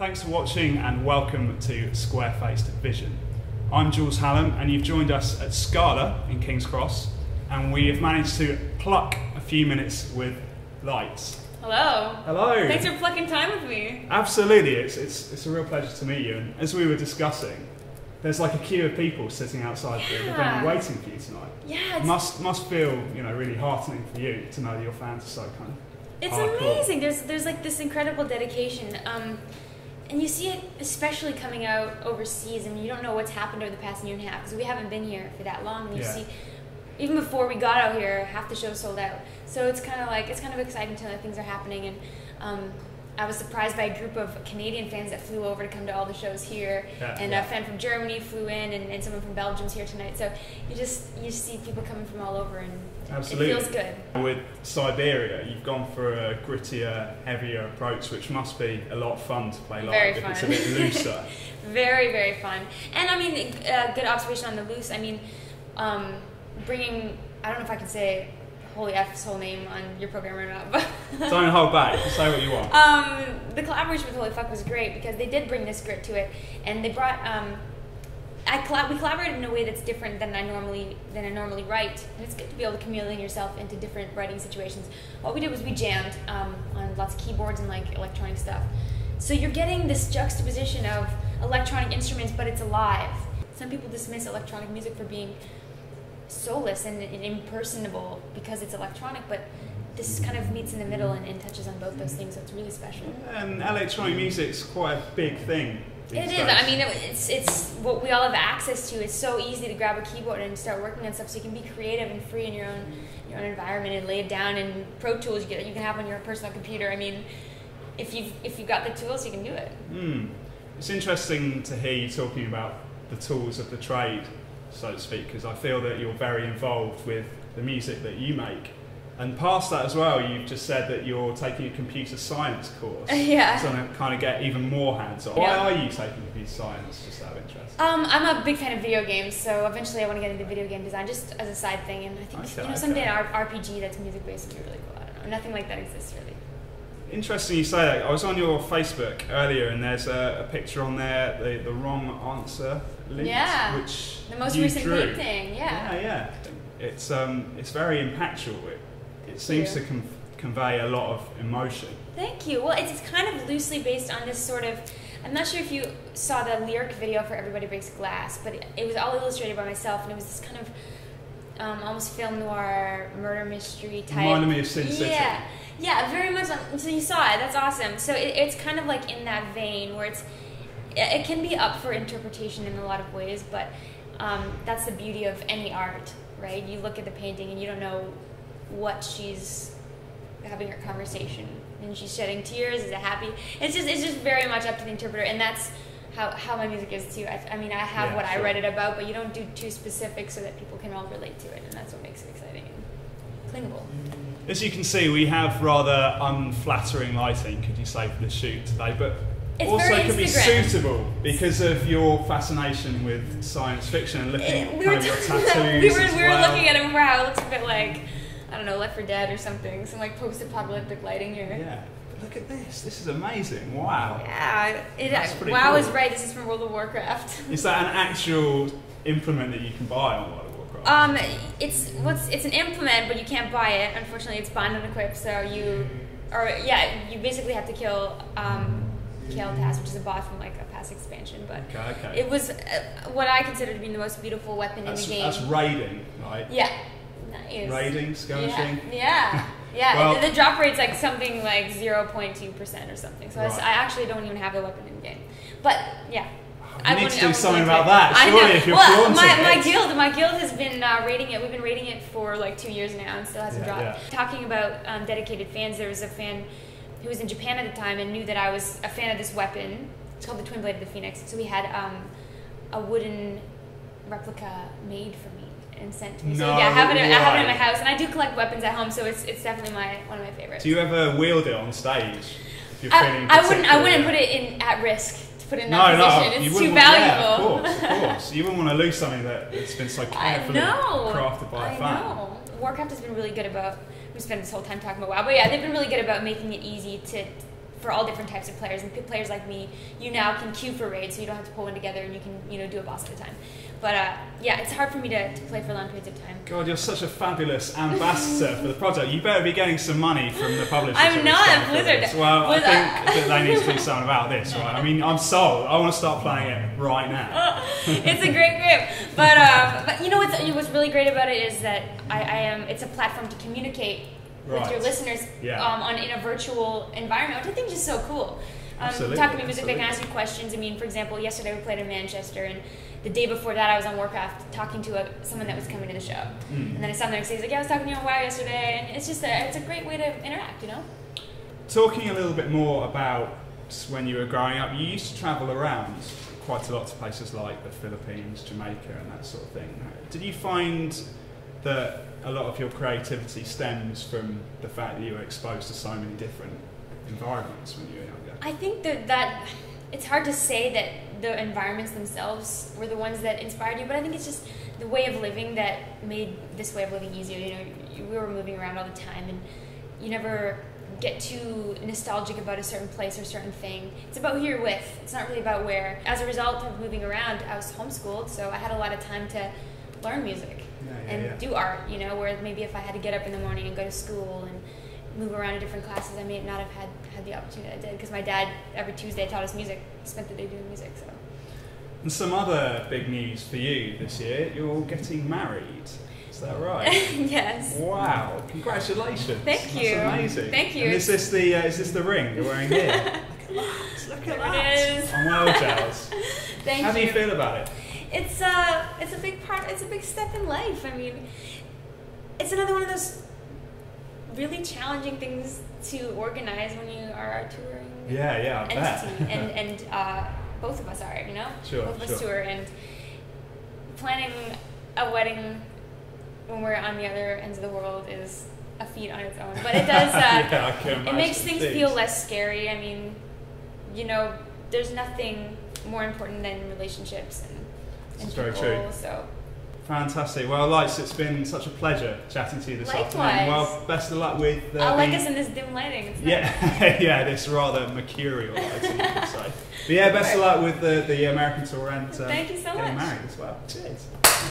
Thanks for watching and welcome to Square-Faced Vision. I'm Jules Hallam and you've joined us at Scala in King's Cross, and we have managed to pluck a few minutes with lights. Hello. Hello. Thanks for plucking time with me. Absolutely, it's a real pleasure to meet you, and as we were discussing, there's like a queue of people sitting outside the venue waiting for you tonight. Yeah. It must feel, really heartening for you to know that your fans are so kind of It's hardcore. amazing. There's like this incredible dedication. And you see it especially coming out overseas. I mean, you don't know what's happened over the past year and a half because we haven't been here for that long. And you see, even before we got out here, half the show sold out. So it's kind of exciting to know that things are happening. And I was surprised by a group of Canadian fans that flew over to come to all the shows here. A fan from Germany flew in, and someone from Belgium's here tonight. So you see people coming from all over, and Absolutely. It feels good. With Siberia, you've gone for a grittier, heavier approach, which must be a lot of fun to play live if it's a bit looser. Very, very fun. And I mean, good observation on the loose. I mean, bringing, I don't know if I can say Holy F's whole name on your program or not, but don't hold back. Say what you want. The collaboration with Holy Fuck was great because they did bring this grit to it, and they brought. We collaborated in a way that's different than I normally write, and it's good to be able to chameleon yourself into different writing situations. What we did was we jammed on lots of keyboards and like electronic stuff, so you're getting this juxtaposition of electronic instruments, but it's alive. Some people dismiss electronic music for being soulless and impersonable because it's electronic, but this kind of meets in the middle and touches on both those things, so it's really special. And electronic music's quite a big thing. It is. I mean, it's what we all have access to. It's so easy to grab a keyboard and start working on stuff, so you can be creative and free in your own environment and lay it down in Pro Tools you can have on your personal computer. I mean, if you've got the tools, you can do it. It's interesting to hear you talking about the tools of the trade, so to speak, because I feel that you're very involved with the music that you make. And past that as well, you've just said that you're taking a computer science course. Yeah. So to kind of get even more hands-on. Why are you taking computer science, just out of interest? I'm a big fan of video games, so eventually I want to get into video game design just as a side thing. And I think someday an RPG that's music-based would be really cool. I don't know. Nothing like that exists really. Interesting you say that. I was on your Facebook earlier, and there's a picture on there, the wrong answer link, which the most recent painting. Yeah. It's very impactful. It seems to convey a lot of emotion. Thank you. Well, it's kind of loosely based on this sort of, I'm not sure if you saw the lyric video for Everybody Breaks Glass, but it was all illustrated by myself, and it was this kind of almost film noir murder mystery type. Reminded me of Sin City. Yeah, very much. So you saw it. That's awesome. So it's kind of like in that vein where it can be up for interpretation in a lot of ways, but that's the beauty of any art, right? You look at the painting and you don't know what she's having her conversation, and she's shedding tears. Is it happy? It's just very much up to the interpreter, and that's how my music is too. I mean, I have what I write it about, but you don't do too specific so that people can all relate to it, and that's what makes it exciting and clingable. As you can see, we have rather unflattering lighting, could you say, for the shoot today, but it's also could be suitable because of your fascination with science fiction and looking at your tattoos. we were looking at it before, how it looks a bit like, I don't know, Left 4 Dead or something, some like post-apocalyptic lighting here. Yeah, but look at this. This is amazing. Wow. Yeah, wow cool. Is right. This is from World of Warcraft. Is that an actual implement that you can buy on World of Warcraft? It's an implement, but you can't buy it. Unfortunately, it's bind and equip. So you basically have to kill Kael'thas, which is a boss from like a past expansion. But it was what I consider to be the most beautiful weapon in the game. That's raiding, right? Yeah. Nice. Raiding, skirmishing. Yeah. Well, the drop rate's like something like 0.2% or something. So I actually don't even have the weapon in the game. But yeah. I need to do something about that. Surely, if you're my guild has been rating it. We've been rating it for like 2 years now, and still hasn't dropped. Yeah. Talking about dedicated fans, there was a fan who was in Japan at the time and knew that I was a fan of this weapon. It's called the Twin Blade of the Phoenix. So we had a wooden replica made for me and sent to me. So yeah, I have it in my house, and I do collect weapons at home, so it's definitely one of my favorites. Do you ever wield it on stage? If you're I wouldn't put it in at risk. Put in that position. It's too valuable. Yeah, of course. You wouldn't want to lose something that's been so carefully crafted by a fan. I know. Warcraft has been really good about, we spent this whole time talking about WoW, but yeah, they've been really good about making it easy for all different types of players. And players like me, you now can queue for raids, so you don't have to pull one together, and you can do a boss at a time. But yeah, it's hard for me to play for long periods of time. God, you're such a fabulous ambassador for the project. You better be getting some money from the publishers. I'm not Blizzard. Well, I think that they need to do something about this, right? I mean, I'm sold. I want to start playing it right now. It's a great game, but you know what's really great about it is that it's a platform to communicate with your listeners in a virtual environment, which I think is just so cool. Talking about music, they can ask you questions. I mean, for example, yesterday we played in Manchester, and the day before that I was on Warcraft talking to someone that was coming to the show. And then I saw him the next day, he's like, yeah, I was talking to you on WoW yesterday, and it's just it's a great way to interact, you know? Talking a little bit more about when you were growing up, you used to travel around quite a lot to places like the Philippines, Jamaica, and that sort of thing. Did you find that a lot of your creativity stems from the fact that you were exposed to so many different environments when you were younger? I think that it's hard to say that the environments themselves were the ones that inspired you, but I think it's just the way of living that made this way of living easier. You know, we were moving around all the time, and you never get too nostalgic about a certain place or certain thing. It's about who you're with. It's not really about where. As a result of moving around, I was homeschooled, so I had a lot of time to learn music and do art, you know, where maybe if I had to get up in the morning and go to school and move around to different classes, I may not have had the opportunity I did, because my dad every Tuesday taught us music, spent the day doing music. So. And some other big news for you this year, you're getting married. Is that right? Yes. Wow! Congratulations. Thank you. That's amazing. Thank you. And is this the ring you're wearing here? Look at that! It is. I'm well jealous. Thank you. How do you feel about it? It's a big part. It's a big step in life. I mean, it's another one of those really challenging things to organize when you are a touring entity, and both of us are, you know. Sure. Both of us tour, and planning a wedding when we're on the other ends of the world is a feat on its own. But it does. It makes things feel less scary. I mean, you know, there's nothing more important than relationships and It's people, very true. So. Fantastic. Well, Lights, it's been such a pleasure chatting to you this Likewise. afternoon. Well, best of luck with... I like us in this dim lighting. It's nice. Yeah, this rather mercurial lighting, you could say. But yeah, best of luck with the American tour and thank you so getting much. married as well. Cheers.